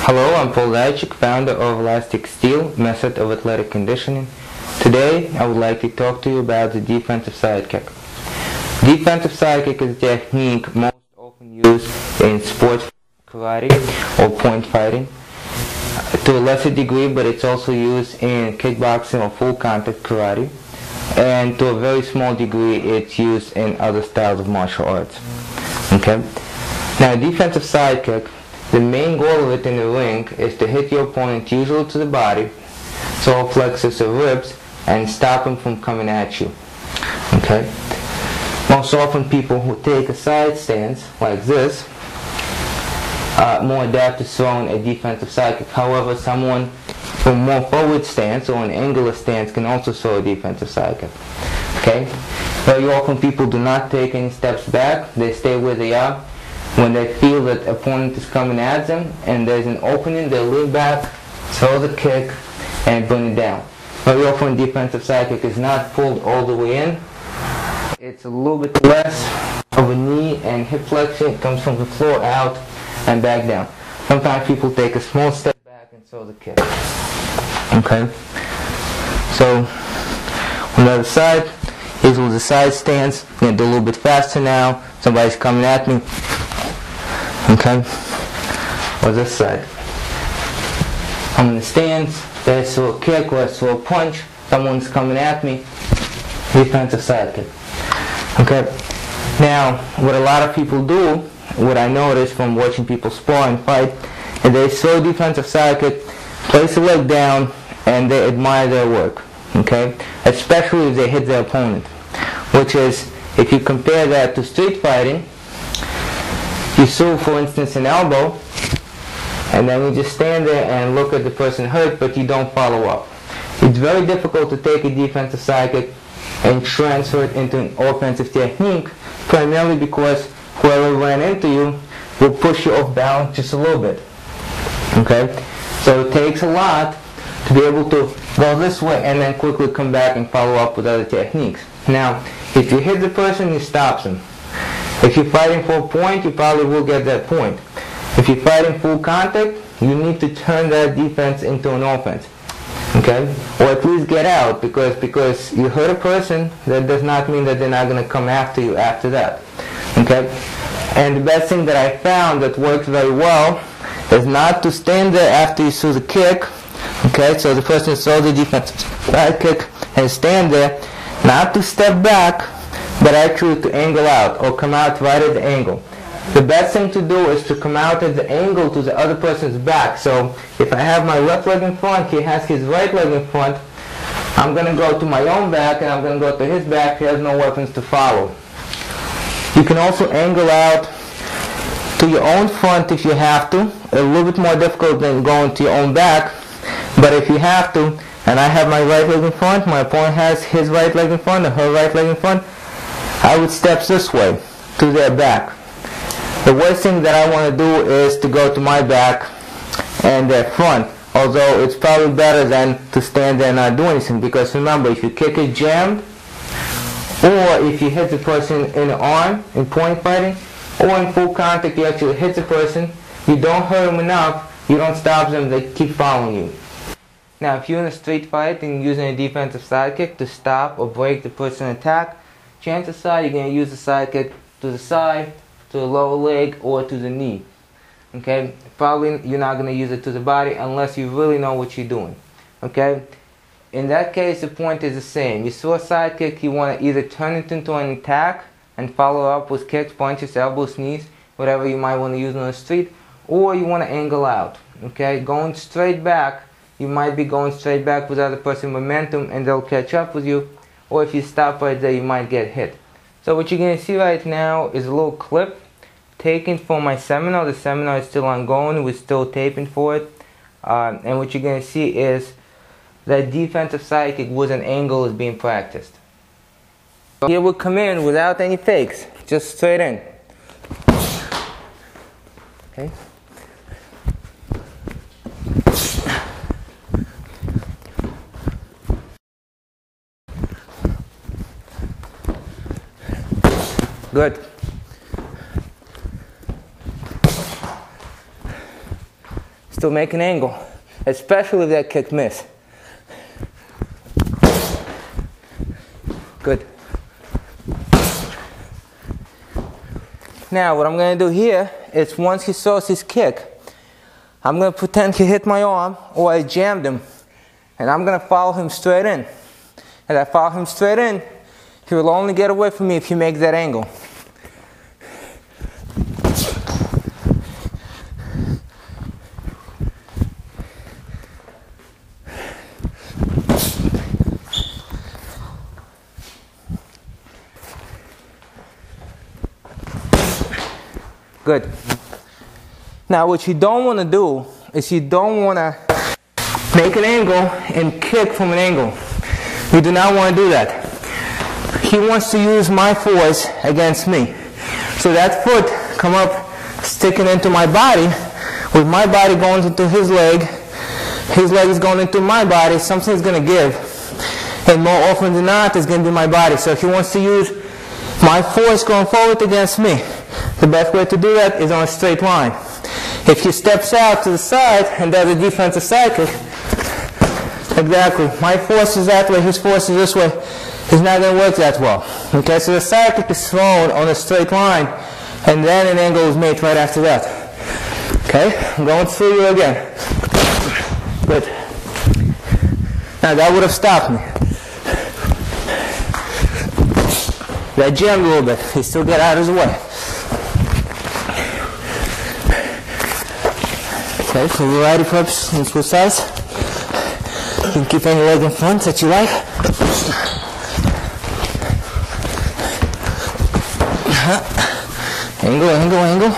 Hello, I'm Paul Zaychik, founder of Elastic Steel, method of athletic conditioning. Today, I would like to talk to you about the defensive side kick. Defensive side kick is a technique most often used in sports karate or point fighting to a lesser degree, but it's also used in kickboxing or full contact karate, and to a very small degree it's used in other styles of martial arts. Okay? Now, defensive side kick, the main goal of it in the ring is to hit your opponent usually to the body, solar plexus or ribs, and stop him from coming at you. Okay? Most often people who take a side stance like this are more adept to throwing a defensive side kick. However, someone from more forward stance or an angular stance can also throw a defensive side kick. Okay? Very often people do not take any steps back. They stay where they are. When they feel that the opponent is coming at them and there's an opening, they lean back, throw the kick, and bring it down. Very often defensive side kick is not pulled all the way in. It's a little bit less of a knee and hip flexion. It comes from the floor out and back down. Sometimes people take a small step back and throw the kick. Okay? So, on the other side, here's with the side stance. I'm going to do a little bit faster now. Somebody's coming at me. Okay? Or this side. I'm in the stance. There's throw a kick or throw a punch. Someone's coming at me. Defensive side kick. Okay? Now, what a lot of people do, what I notice from watching people spar and fight, is they throw defensive side kick, place the leg down, and they admire their work. Okay? Especially if they hit their opponent. Which is, if you compare that to street fighting, you throw, for instance, an elbow, and then you just stand there and look at the person hurt, but you don't follow up. It's very difficult to take a defensive side kick and transfer it into an offensive technique, primarily because whoever ran into you will push you off balance just a little bit. Okay? So it takes a lot to be able to go this way and then quickly come back and follow up with other techniques. Now, if you hit the person, you stop them. If you're fighting for a point, you probably will get that point. If you're fighting full contact, you need to turn that defense into an offense. Okay? Or at least get out, because you hurt a person, that does not mean that they're not going to come after you after that. Okay? And the best thing that I found that works very well is not to stand there after you threw the kick. Okay? So the person throws the defensive side kick and stand there, not to step back, but actually to angle out or come out right at the angle. The best thing to do is to come out at the angle to the other person's back. So if I have my left leg in front, he has his right leg in front, I'm going to go to my own back and I'm going to go to his back. He has no weapons to follow. You can also angle out to your own front if you have to. A little bit more difficult than going to your own back, but if you have to, and I have my right leg in front, my opponent has his right leg in front or her right leg in front, I would step this way to their back. The worst thing that I want to do is to go to my back and their front, although it's probably better than to stand there and not do anything, because remember, if you kick it jammed, or if you hit the person in the arm in point fighting, or in full contact you actually hit the person, you don't hurt them enough, you don't stop them, they keep following you. Now, if you're in a street fight and using a defensive side kick to stop or break the person's attack, chances are you're going to use the side kick to the side, to the lower leg, or to the knee. Okay? Probably you're not going to use it to the body unless you really know what you're doing. Okay? In that case, the point is the same. You throw a side kick, you want to either turn it into an attack and follow up with kicks, punches, elbows, knees, whatever you might want to use on the street, or you want to angle out. Okay? Going straight back, you might be going straight back without the person momentum and they'll catch up with you. Or if you stop right there, you might get hit. So what you're going to see right now is a little clip taken from my seminar. The seminar is still ongoing. We're still taping for it. And what you're going to see is that defensive side kick with an angle is being practiced. Here we'll come in without any fakes. Just straight in. Okay? Good. to make an angle, especially if that kick missed. Good. Now what I'm going to do here is once he throws his kick, I'm going to pretend he hit my arm or I jammed him, and I'm going to follow him straight in. As I follow him straight in, he will only get away from me if he makes that angle. Good. Now what you don't want to do is you don't want to make an angle and kick from an angle. You do not want to do that. He wants to use my force against me. So that foot come up sticking into my body, with my body going into his leg is going into my body, something's going to give. And more often than not, it's going to be my body. So he wants to use my force going forward against me. The best way to do that is on a straight line. If he steps out to the side and does a defensive side kick, exactly, my force is that way, his force is this way, it's not going to work that well. Okay, so the side kick is thrown on a straight line, and then an angle is made right after that. Okay, I'm going through you again. Good. Now that would have stopped me. That jammed a little bit, he still got out of his way. Okay, for variety purposes, on switch sides. You can keep any leg in front that you like. Angle, angle, angle.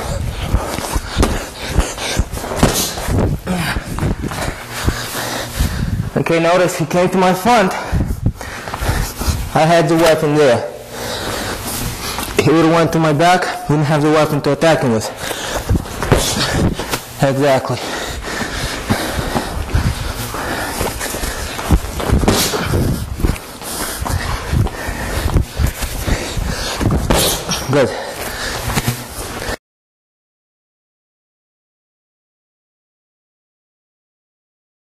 Okay, notice he came to my front. I had the weapon there. He would have went to my back, didn't have the weapon to attack him with. Exactly. Good.